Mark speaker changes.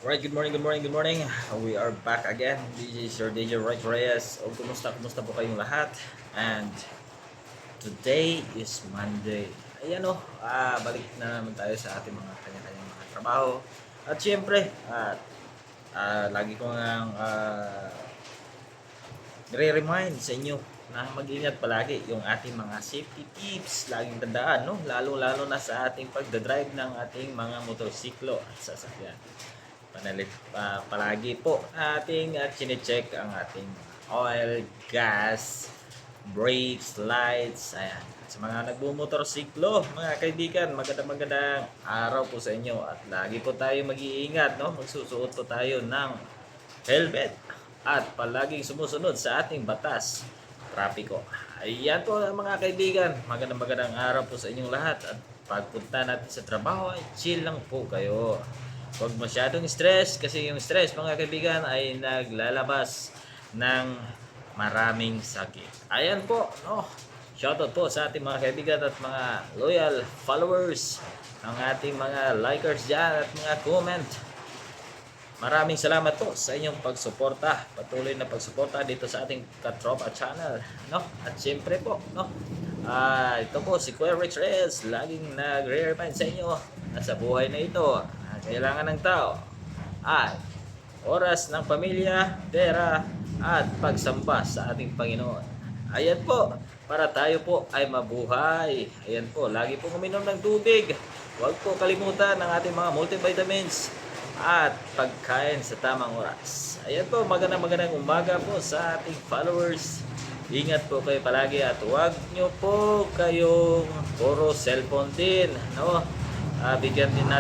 Speaker 1: Right, good morning, good morning, good morning. We are back again. This is your DJ Right Reyes. O, kumusta po kayong lahat? And today is Monday. Ayan balik na naman tayo sa ating mga kanya-kanyang mga trabaho. At syempre, lagi ko ngang re-remind sa inyo na mag-ingat palagi yung ating mga safety tips. Laging tandaan, no? Lalo-lalo na sa ating pagdadrive ng ating mga motorsiklo at sasakyan. Palagi po ating chine-check ang ating oil, gas, brakes, lights. Ayan. Sa mga nagbumotorsiklo, mga kaibigan, magandang araw po sa inyo at lagi po tayo mag-iingat, no? Magsusuot po tayo ng helmet at palaging sumusunod sa ating batas trapiko. Ayan po mga kaibigan, magandang araw po sa inyong lahat at pagpunta natin sa trabaho ay chill lang po kayo. Huwag masyadong stress kasi yung stress mga kaibigan ay naglalabas ng maraming sakit. Ayan po, no? Shoutout po sa ating mga kaibigan at mga loyal followers, ang ating mga likers dyan at mga comment. Maraming salamat po sa inyong pagsuporta, patuloy na pagsuporta dito sa ating Katropa channel, no? At siyempre po, no? Ito po si Kuya Rex Reyes, laging nagre-remind sa inyo na sa buhay na ito, kailangan ng tao ay oras ng pamilya, pera, at pagsamba sa ating Panginoon. Ayan po, para tayo po ay mabuhay. Ayan po, lagi po uminom ng tubig. Huwag po kalimutan ng ating mga multivitamins at pagkain sa tamang oras. Ayan po, magandang umaga po sa ating followers. Ingat po kayo palagi at huwag nyo po kayong puro cellphone din, no? Bigyan din natin